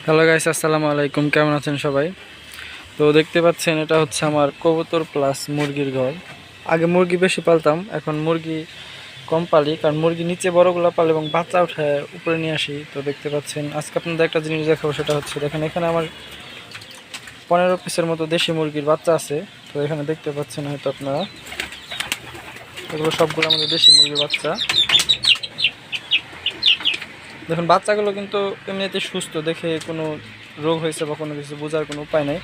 Hello guys, আসসালামু আলাইকুম। কেমন আছেন সবাই? তো দেখতে পাচ্ছেন এটা হচ্ছে আমার কবুতর প্লাস মুরগির ঘর। আগে মুরগি বেশি পালতাম, এখন মুরগি কম পালি, কারণ মুরগি নিচে বড়গুলো পালে এবং বাচ্চা উঠায় উপরে নিয়ে আসি। তো দেখতে পাচ্ছেন আজকে আপনাদের একটা জিনিস দেখাবো, সেটা হচ্ছে দেখেন এখানে আমার 15 পিসের মতো দেশি মুরগির বাচ্চা আছে। তো এখানে দেখতে পাচ্ছেন হয়তো আপনারা, এগুলো সবগুলো আমাদের দেশি মুরগির বাচ্চা। দেখুন বাচ্চাগুলো কিন্তু এমনিতে সুস্থ, দেখে কোনো রোগ হয়েছে বা কোনো কিছু বোঝার কোনো উপায় নেই।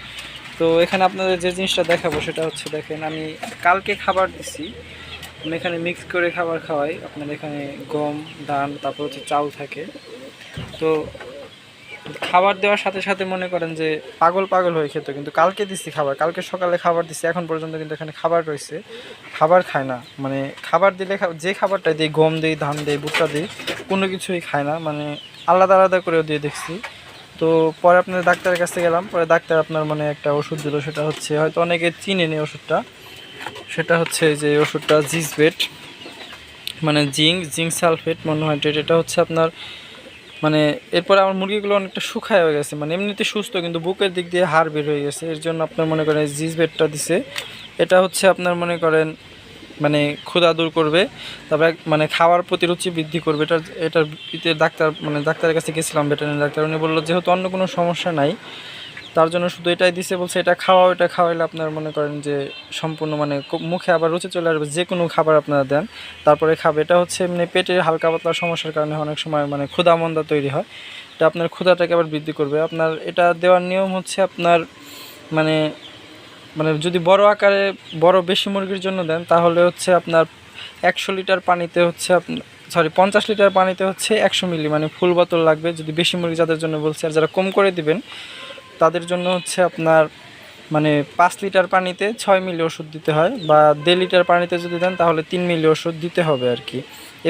তো এখানে আপনাদের যে জিনিসটা দেখাবো সেটা হচ্ছে, দেখেন আমি কালকে খাবার দিচ্ছি, আমি এখানে মিক্স করে খাবার খাওয়াই। আপনার এখানে গম, ধান, তারপর হচ্ছে চাউল থাকে। তো খাবার দেওয়ার সাথে সাথে মনে করেন যে পাগল পাগল হয়ে খেত, কিন্তু কালকে দিচ্ছি খাবার, কালকে সকালে খাবার দিচ্ছি, এখন পর্যন্ত কিন্তু এখানে খাবার রয়েছে, খাবার খায় না। মানে খাবার দিলে যে খাবারটা দিই, গম দিই, ধান দিই, ভুট্টা দিই, কোনো কিছুই খায় না, মানে আলাদা আলাদা করেও দিয়ে দেখছি। তো পরে আপনার ডাক্তারের কাছে গেলাম, পরে ডাক্তার আপনার মানে একটা ওষুধ দিল, সেটা হচ্ছে হয়তো অনেকে চিনে নি ওষুধটা, সেটা হচ্ছে যে ওষুধটা জিসবেট, মানে জিঙ্ক সালফেট মনোহাইড্রেট। এটা হচ্ছে আপনার মানে এরপরে আমার মুরগিগুলো অনেকটা শুকায় হয়ে গেছে, মানে এমনিতে সুস্থ কিন্তু বুকের দিক দিয়ে হাড় বের হয়ে গেছে। এর জন্য আপনার মনে করেন জিসবেটটা দিছে। এটা হচ্ছে আপনার মনে করেন মানে ক্ষুধা দূর করবে, তারপরে মানে খাওয়ার প্রতি রুচি বৃদ্ধি করবে। এটার ডাক্তার মানে ডাক্তারের কাছে গেছিলাম, ভেটেরিনারি ডাক্তার, উনি বললো যেহেতু অন্য কোনো সমস্যা নাই, তার জন্য শুধু এটাই দিছে, বলছে এটা খাওয়াও, এটা খাওয়াইলে আপনার মনে করেন যে সম্পূর্ণ মানে মুখে আবার রুচি চলে আসবে, যে কোনো খাবার আপনারা দেন তারপরে খাবে। এটা হচ্ছে এমনি পেটের হালকা পাতলা সমস্যার কারণে অনেক সময় মানে ক্ষুধা মন্দা তৈরি হয়, এটা আপনার ক্ষুধাটাকে আবার বৃদ্ধি করবে। আপনার এটা দেওয়ার নিয়ম হচ্ছে আপনার মানে মানে যদি বড় আকারে বড় বেশি মুরগির জন্য দেন তাহলে হচ্ছে আপনার 100 লিটার পানিতে হচ্ছে আপনার 50 লিটার পানিতে হচ্ছে 100 মিলি, মানে ফুল বোতল লাগবে যদি বেশি মুরগি যাদের জন্য বলছি। আর যারা কম করে দিবেন তাদের জন্য হচ্ছে আপনার মানে 5 লিটার পানিতে 6 মিলি ওষুধ দিতে হয়, বা 1.5 লিটার পানিতে যদি দেন তাহলে 3 মিলি ওষুধ দিতে হবে আর কি।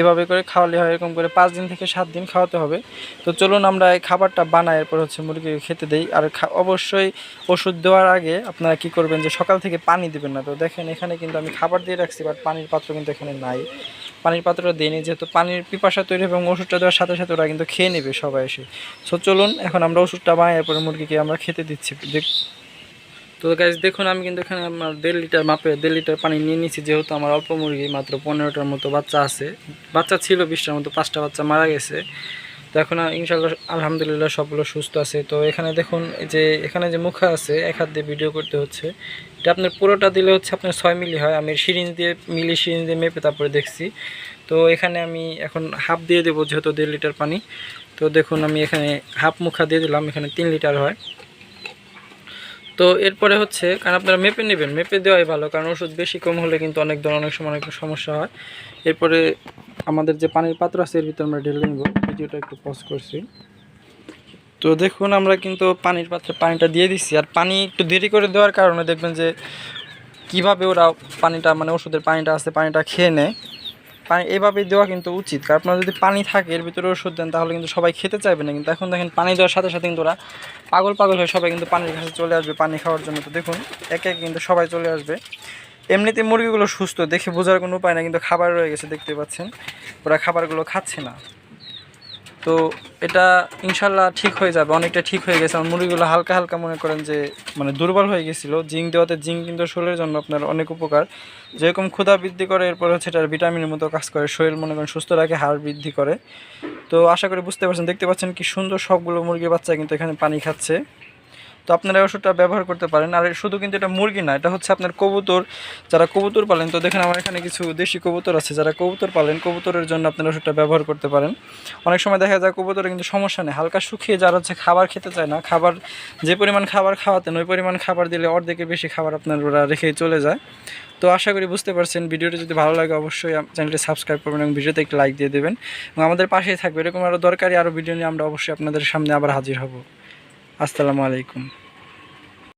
এভাবে করে খাওয়ালে হয়, এরকম করে 5 দিন থেকে 7 দিন খাওয়াতে হবে। তো চলুন আমরা এই খাবারটা বানাই, এরপর হচ্ছে মুরগিকে খেতে দেই। আর অবশ্যই ওষুধ দেওয়ার আগে আপনারা কি করবেন যে সকাল থেকে পানি দিবেন না। তো দেখেন এখানে কিন্তু আমি খাবার দিয়ে রাখছি, বাট পানির পাত্র কিন্তু এখানে নাই, পানির পাত্রটা দিইনি, যেহেতু পানির পিপাসা তৈরি হবে এবং ওষুধটা দেওয়ার সাথে সাথে ওরা কিন্তু খেয়ে নেবে সবাই এসে। সো চলুন এখন আমরা ওষুধটা বানাই, এরপরে মুরগিকে আমরা খেতে দিচ্ছি। তো গাইস দেখুন আমি কিন্তু এখানে আমার 1.5 লিটার মাপে 1.5 লিটার পানি নিয়ে নিয়েছি, যেহেতু আমার অল্প মুরগি, মাত্র 15টার মতো বাচ্চা আছে। বাচ্চা ছিল 20টার মতো, 5টা বাচ্চা মারা গেছে। তো এখন ইনশাআল্লাহ আলহামদুলিল্লাহ সবগুলো সুস্থ আছে। তো এখানে দেখুন যে এখানে যে মুখা আছে, এক হাত দিয়ে ভিডিও করতে হচ্ছে, এটা আপনার পুরোটা দিলে হচ্ছে আপনার 6 মিলি হয়। আমি সিরিঞ্জ দিয়ে মেপে তারপরে দেখছি। তো এখানে আমি এখন হাফ দিয়ে দেবো, যেহেতু 1.5 লিটার পানি। তো দেখুন আমি এখানে হাফ মুখা দিয়ে দিলাম, এখানে 3 লিটার হয়। তো এরপরে হচ্ছে কারণ আপনারা মেপে নেবেন, মেপে দেওয়াই ভালো, কারণ ওষুধ বেশি কম হলে কিন্তু অনেক সময় অনেক সমস্যা হয়। এরপরে আমাদের যে পানির পাত্র আছে এর ভিতরে আমরা ঢেলে নেব। ভিডিওটা একটু পজ করছি। তো দেখুন আমরা কিন্তু পানির পাত্রে পানিটা দিয়ে দিচ্ছি, আর পানি একটু দেরি করে দেওয়ার কারণে দেখবেন যে কিভাবে ওরা পানিটা মানে ওষুধের পানিটা আছে পানিটা খেয়ে নেয়। পানি এভাবেই দেওয়া কিন্তু উচিত, কারণ আপনার যদি পানি থাকে এর ভিতরে ওষুধ দেন তাহলে কিন্তু সবাই খেতে চাইবে না। কিন্তু এখন দেখেন পানি দেওয়ার সাথে সাথে কিন্তু ওরা পাগল পাগল হয়ে সবাই কিন্তু পানির কাছে চলে আসবে পানি খাওয়ার জন্য। তো দেখুন একে একে কিন্তু সবাই চলে আসবে। এমনিতে মুরগিগুলো সুস্থ, দেখে বোঝার কোনো উপায় না, কিন্তু খাবার রয়ে গেছে দেখতে পাচ্ছেন, ওরা খাবারগুলো খাচ্ছে না। তো এটা ইনশাল্লাহ ঠিক হয়ে যাবে, অনেকটা ঠিক হয়ে গেছে। আমার মুরগিগুলো হালকা হালকা মনে করেন যে মানে দুর্বল হয়ে গেছিলো। জিঙ্ক দেওয়াতে, জিঙ্ক কিন্তু শরীরের জন্য আপনার অনেক উপকার, যেরকম ক্ষুধা বৃদ্ধি করে, এরপর হচ্ছে এটার ভিটামিনের মতো কাজ করে, শরীর মনে করেন সুস্থ রাখে, হাড় বৃদ্ধি করে। তো আশা করি বুঝতে পারছেন, দেখতে পাচ্ছেন কি সুন্দর সবগুলো মুরগির বাচ্চা কিন্তু এখানে পানি খাচ্ছে। তো আপনারা ওষুধটা ব্যবহার করতে পারেন। আর শুধু কিন্তু এটা মুরগি না, এটা হচ্ছে আপনার কবুতর, যারা কবুতর পালেন। তো দেখেন আমার এখানে কিছু দেশি কবুতর আছে, যারা কবুতর পালেন, কবুতরের জন্য আপনারা ওষুধটা ব্যবহার করতে পারেন। অনেক সময় দেখা যায় কবুতরে কিন্তু সমস্যা নেই, হালকা শুকিয়ে যারা হচ্ছে খাবার খেতে চায় না, খাবার যে পরিমাণ খাবার খাওয়াতেন ওই পরিমাণ খাবার দিলে অর্ধেকের বেশি খাবার আপনার ওরা রেখেই চলে যায়। তো আশা করি বুঝতে পারছেন। ভিডিওটি যদি ভালো লাগে অবশ্যই চ্যানেলটি সাবস্ক্রাইব করবেন এবং ভিডিওতে একটি লাইক দিয়ে দেবেন এবং আমাদের পাশেই থাকবে। এরকম আরও দরকারি আরও ভিডিও নিয়ে আমরা অবশ্যই আপনাদের সামনে আবার হাজির হব। আসসালামু আলাইকুম।